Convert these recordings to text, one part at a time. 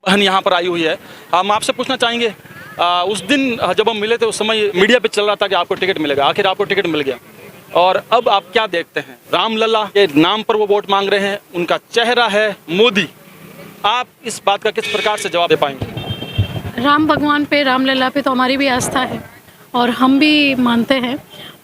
बहन यहाँ पर आई हुई है। हम आपसे पूछना चाहेंगे, उस दिन जब हम मिले थे उस समय मीडिया पे चल रहा था कि आपको टिकट मिलेगा, आखिर आपको टिकट मिल गया, और अब आप क्या देखते हैं? रामलला के नाम पर वो वोट मांग रहे हैं, उनका चेहरा है मोदी। आप इस बात का किस प्रकार से जवाब दे पाएंगे? राम भगवान पे, रामलला पे तो हमारी भी आस्था है और हम भी मानते हैं।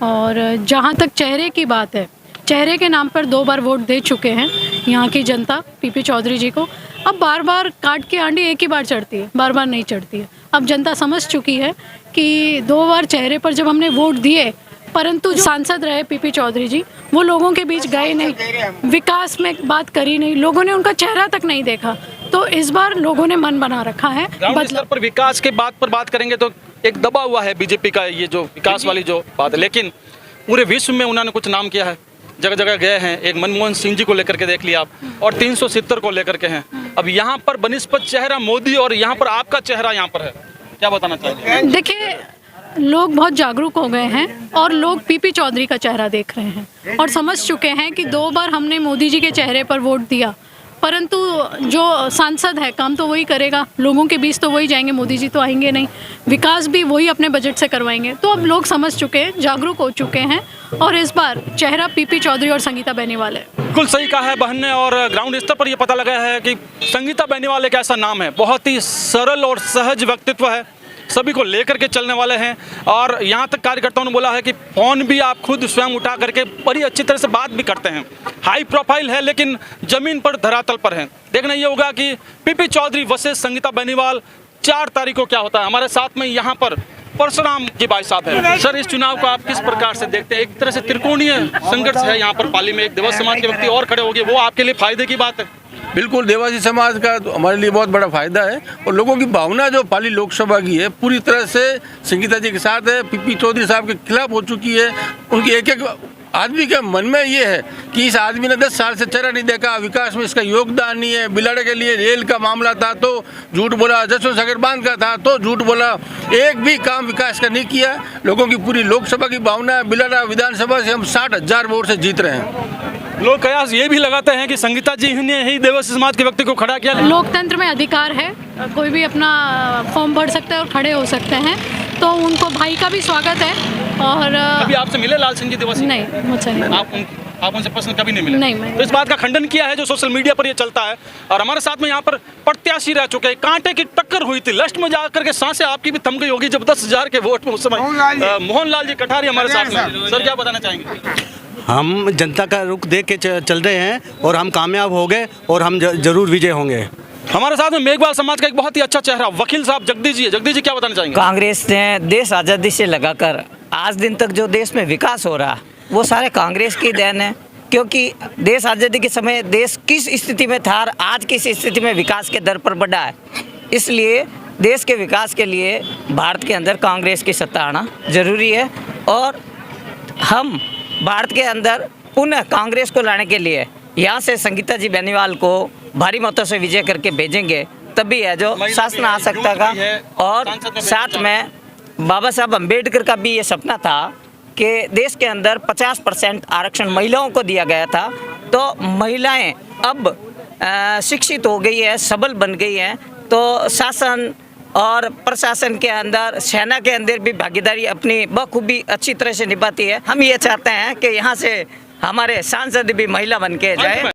और जहाँ तक चेहरे की बात है, चेहरे के नाम पर 2 बार वोट दे चुके हैं यहाँ की जनता पीपी चौधरी जी को। अब बार बार काट के आंडी एक ही बार चढ़ती है, बार बार नहीं चढ़ती है। अब जनता समझ चुकी है कि 2 बार चेहरे पर जब हमने वोट दिए, परंतु जो सांसद रहे पीपी चौधरी जी, वो लोगों के बीच गए नहीं, विकास में बात करी नहीं, लोगों ने उनका चेहरा तक नहीं देखा। तो इस बार लोगों ने मन बना रखा है। ग्राउंड स्तर पर विकास के बात पर बात करेंगे तो एक दबा हुआ है बीजेपी का ये जो विकास वाली जो बात है, लेकिन पूरे विश्व में उन्होंने कुछ नाम किया है, जगह जगह गए हैं। एक मनमोहन सिंह जी को लेकर के देख लिया आप, और 370 को लेकर के हैं। अब यहाँ पर बनिस्पत चेहरा मोदी और यहाँ पर आपका चेहरा यहाँ पर है, क्या बताना चाहिए? देखिए, लोग बहुत जागरूक हो गए हैं और लोग पीपी चौधरी का चेहरा देख रहे हैं और समझ चुके हैं कि 2 बार हमने मोदी जी के चेहरे पर वोट दिया, परंतु जो सांसद है काम तो वही करेगा, लोगों के बीच तो वही जाएंगे, मोदी जी तो आएंगे नहीं, विकास भी वही अपने बजट से करवाएंगे। तो अब लोग समझ चुके हैं, जागरूक हो चुके हैं और इस बार चेहरा पीपी चौधरी और संगीता बेनीवाल है। बिल्कुल सही कहा है बहन ने, और ग्राउंड स्तर पर यह पता लगा है कि संगीता बेनीवाल एक ऐसा नाम है, बहुत ही सरल और सहज व्यक्तित्व है, सभी को लेकर के चलने वाले हैं। और यहाँ तक कार्यकर्ताओं ने बोला है कि फ़ोन भी आप खुद स्वयं उठा करके बड़ी अच्छी तरह से बात भी करते हैं। हाई प्रोफाइल है लेकिन ज़मीन पर, धरातल पर है। देखना ये होगा कि पीपी चौधरी वर्सेस संगीता बेनीवाल 4 तारीख को क्या होता है। हमारे साथ में यहाँ पर परशुराम जी भाई साहब है। सर, इस चुनाव को आप किस प्रकार से देखते हैं? एक तरह से त्रिकोणीय संघर्ष है यहाँ पर पाली में, एक देवासी समाज के व्यक्ति और खड़े हो गए, वो आपके लिए फायदे की बात है? बिल्कुल, देवासी समाज का तो हमारे लिए बहुत बड़ा फायदा है, और लोगों की भावना जो पाली लोकसभा की है पूरी तरह से संगीता जी के साथ है, पीपी चौधरी साहब के खिलाफ हो चुकी है। उनकी एक एक आदमी के मन में ये है कि इस आदमी ने 10 साल से चेहरा नहीं देखा, विकास में इसका योगदान नहीं है। बिलाड़े के लिए रेल का मामला था तो झूठ बोला, जसवंत सागर बांध का था तो झूठ बोला, एक भी काम विकास का नहीं किया। लोगों की पूरी लोकसभा की भावना है, बिलाड़ा विधानसभा से हम 60,000 वोट से जीत रहे हैं। लोग कयास ये भी लगाते हैं कि संगीता जी ने ही देवासी समाज के व्यक्ति को खड़ा किया। लोकतंत्र में अधिकार है, कोई भी अपना फॉर्म भर सकता है और खड़े हो सकते हैं, तो उनको भाई का भी स्वागत है। और अभी आपसे मिले लाल सिंह जी देवासी? नहीं, मुझसे नहीं। आप उनसे पर्सनल कभी नहीं मिले? नहीं। तो इस बात का खंडन किया है जो सोशल मीडिया पर ये चलता है। और हमारे साथ में यहाँ पर प्रत्याशी रह चुके हैं, कांटे की टक्कर हुई थी, लास्ट में जाकर के सांसें आपकी भी थम गई होगी जब 10,000 के वोट में उस समय मोहनलाल जी कटारी हमारे साथ में। सर, क्या बताना चाहेंगे? हम जनता का रुख देख के चल रहे हैं और हम कामयाब हो गए और हम जरूर विजय होंगे। हमारे साथ में मेघवाल समाज का एक बहुत ही अच्छा चेहरा वकील साहब जगदीश जी है। जगदीश जी, क्या बताना चाहेंगे? कांग्रेस ने देश आज़ादी से लगाकर आज दिन तक जो देश में विकास हो रहा वो सारे कांग्रेस की देन है, क्योंकि देश आज़ादी के समय देश किस स्थिति में था और आज किस स्थिति में विकास के दर पर बढ़ा है। इसलिए देश के विकास के लिए भारत के अंदर कांग्रेस की सत्ता आना जरूरी है, और हम भारत के अंदर पुनः कांग्रेस को लाने के लिए यहाँ से संगीता जी बेनीवाल को भारी मतों से विजय करके भेजेंगे, तभी है जो शासन आ सकता का। और साथ में बाबा साहब अम्बेडकर का भी ये सपना था कि देश के अंदर 50% आरक्षण महिलाओं को दिया गया था, तो महिलाएं अब शिक्षित हो गई है, सबल बन गई हैं, तो शासन और प्रशासन के अंदर, सेना के अंदर भी भागीदारी अपनी बखूबी अच्छी तरह से निभाती है। हम ये चाहते हैं कि यहाँ से हमारे सांसद भी महिला बन के जाए।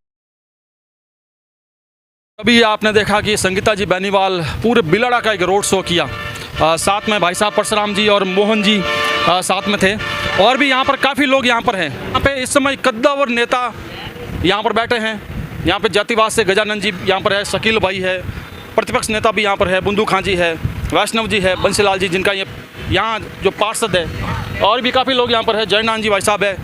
अभी आपने देखा कि संगीता जी बेनीवाल पूरे बिलाड़ा का एक रोड शो किया, साथ में भाई साहब परशुराम जी और मोहन जी साथ में थे, और भी यहाँ पर काफ़ी लोग यहाँ पर हैं। यहाँ पे इस समय कद्दावर नेता यहाँ पर बैठे हैं। यहाँ पे जातिवाद से गजानंद जी यहाँ पर है, शकील भाई है, प्रतिपक्ष नेता भी यहाँ पर है, बुंदू खां जी है, वैष्णव जी है, बंसीलाल जी जिनका ये यहाँ जो पार्षद है, और भी काफ़ी लोग यहाँ पर है, जयनाथ जी भाई साहब है,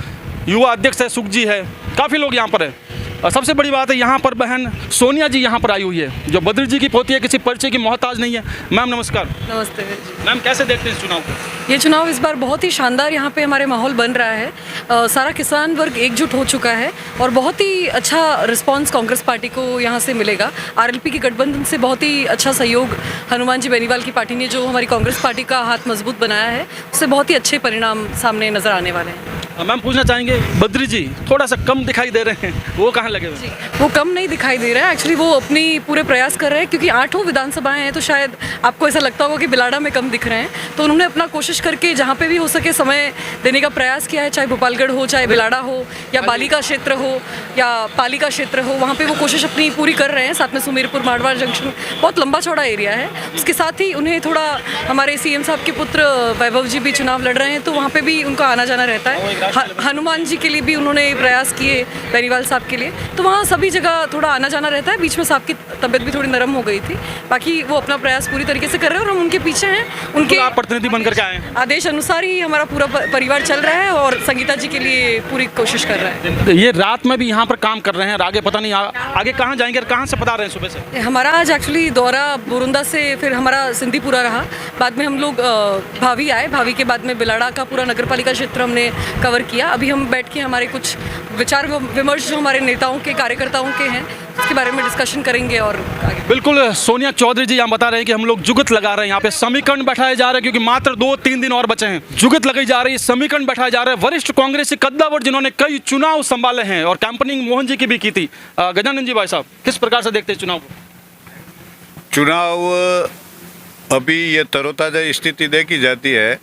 युवा अध्यक्ष है, सुख जी है, काफ़ी लोग यहाँ पर है। और सबसे बड़ी बात है यहाँ पर बहन सोनिया जी यहाँ पर आई हुई है, जो बद्री जी की पोती है, किसी परिचय की मोहताज नहीं है। मैम नमस्कार। नमस्ते मैम, कैसे देखते हैं इस चुनाव को? ये चुनाव इस बार बहुत ही शानदार यहाँ पे हमारे माहौल बन रहा है। सारा किसान वर्ग एकजुट हो चुका है और बहुत ही अच्छा रिस्पांस कांग्रेस पार्टी को यहाँ से मिलेगा। आरएलपी के गठबंधन से बहुत ही अच्छा सहयोग हनुमान जी बेनीवाल की पार्टी ने जो हमारी कांग्रेस पार्टी का हाथ मजबूत बनाया है, उससे बहुत ही अच्छे परिणाम सामने नजर आने वाले हैं। मैम पूछना चाहेंगे बद्री जी थोड़ा सा कम दिखाई दे रहे हैं, वो कहाँ लगे हुए हैं? वो कम नहीं दिखाई दे रहा है, एक्चुअली वो अपनी पूरे प्रयास कर रहे हैं, क्योंकि 8 विधानसभाएं हैं तो शायद आपको ऐसा लगता होगा कि बिलाड़ा में कम दिख रहे हैं, तो उन्होंने अपना कोशिश करके जहाँ पे भी हो सके समय देने का प्रयास किया है, चाहे भोपालगढ़ हो, चाहे बिलाड़ा हो, या बालिका क्षेत्र हो, या पालिका क्षेत्र हो, वहाँ पे वो कोशिश अपनी पूरी कर रहे हैं। साथ में सुमेरपुर मारवाड़ जंक्शन बहुत लंबा चौड़ा एरिया है। उसके साथ ही उन्हें थोड़ा हमारे सीएम साहब के पुत्र वैभव जी भी चुनाव लड़ रहे हैं, तो वहाँ पे भी उनका आना जाना रहता है। हनुमान जी के लिए भी उन्होंने प्रयास किए, बेनीवाल साहब के लिए, तो वहाँ सभी जगह थोड़ा आना जाना रहता है। बीच में साहब की तबीयत भी थोड़ी नरम हो गई थी, बाकी वो अपना प्रयास पूरी तरीके से कर रहे हैं और हम उनके पीछे हैं। उनके आप प्रतिनिधि बनकर के आए हैं, आदेश अनुसार ही हमारा पूरा परिवार चल रहा है और संगीता जी के लिए पूरी कोशिश कर रहा है। ये रात में भी यहाँ पर काम कर रहे हैं और आगे पता नहीं आगे कहाँ जाएंगे और कहाँ से पता रहे हैं सुबह से? हमारा आज एक्चुअली दौरा बोरुंदा से फिर हमारा सिंधीपुरा रहा, बाद में हम लोग भावी आए, भावी के बाद में बिलाड़ा का पूरा नगर पालिका क्षेत्र हमने कवर किया। अभी हम बैठ के हमारे कुछ विचार विमर्श जो हमारे नेताओं के कार्यकर्ताओं के हैं उसके बारे में डिस्कशन करेंगे और आगे। बिल्कुल सोनिया चौधरी जी यहाँ बता रहे हैं कि हम लोग जुगत लगा रहे हैं, यहाँ पे समीकरण बैठाए जा रहे हैं, क्योंकि मात्र 2-3 दिन और बचे हैं। जुगत लगाई जा रही है, समीकरण बैठाए जा रहे हैं। वरिष्ठ कांग्रेसी कद्दावर जिन्होंने कई चुनाव संभाले हैं और कैंपनिंग मोहन जी की भी की थी। गजानन जी भाई साहब किस प्रकार से देखते हैं चुनाव को? चुनाव अभी ये तरोताज़ा स्थिति देखी जाती है,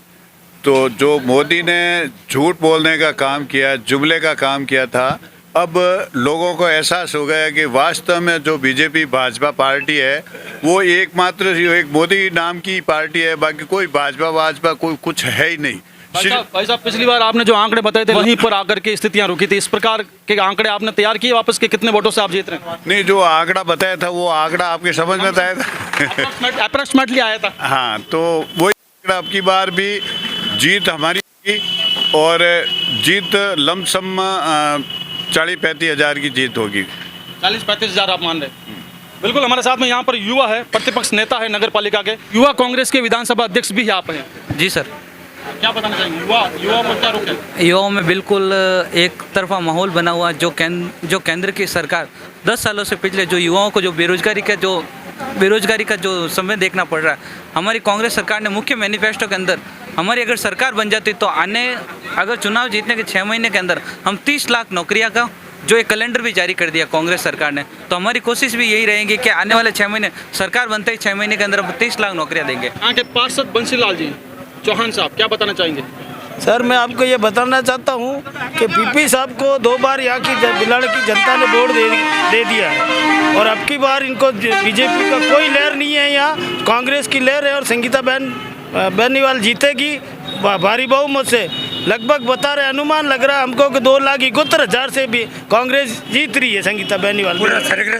तो जो मोदी ने झूठ बोलने का काम किया, जुमले का काम किया था, अब लोगों को एहसास हो गया कि वास्तव में जो बीजेपी भाजपा पार्टी है वो एकमात्र एक मोदी नाम की पार्टी है, बाकी कोई भाजपा कोई कुछ है ही नहीं। भाई साहब पिछली बार आपने जो आंकड़े बताए थे वहीं पर आकर के स्थितियां रुकी थी, इस प्रकार के आंकड़े आपने तैयार किए वापस के कितने वोटों से आप जीत रहे हैं? नहीं, जो आंकड़ा बताया था वो आंकड़ा आपके समझ में आया था अप्रोक्सीमेटली आया था। हाँ, तो वही आंकड़ा अब की बार भी जीत हमारी होगी और जीत लमसम 40-35 हज़ार की जीत होगी। 40-35 हज़ार आप मान रहे? बिल्कुल, हमारे साथ में यहाँ पर युवा है, प्रतिपक्ष नेता है नगर पालिका के, युवा कांग्रेस के विधानसभा अध्यक्ष भी यहाँ पे हैं। जी सर, क्या बताना चाहेंगे? युवा को क्या रोके? युवाओं में बिल्कुल एक तरफा माहौल बना हुआ, जो केंद्र की सरकार 10 सालों से पिछले जो युवाओं को जो बेरोजगारी का जो समय देखना पड़ रहा है, हमारी कांग्रेस सरकार ने मुख्य मैनिफेस्टो के अंदर हमारी अगर सरकार बन जाती तो अगर चुनाव जीतने के 6 महीने के अंदर हम 30 लाख नौकरियां का जो एक कैलेंडर भी जारी कर दिया कांग्रेस सरकार ने, तो हमारी कोशिश भी यही रहेगी कि आने वाले 6 महीने सरकार बनते ही 6 महीने के अंदर हम 30 लाख नौकरियां देंगे। यहाँ के पार्षद बंसीलाल जी चौहान साहब क्या बताना चाहेंगे? सर, मैं आपको ये बताना चाहता हूँ कि पीपी साहब को 2 बार यहाँ की बिलाड़ की जनता ने वोट दे दिया है और अब की बार इनको बीजेपी का कोई लहर नहीं है, यहाँ कांग्रेस की लहर है और संगीता बेनीवाल जीतेगी भारी बहुमत से। लगभग बता रहे, अनुमान लग रहा है हमको कि 2,71,000 से भी कांग्रेस जीत रही है संगीता बेनीवाल।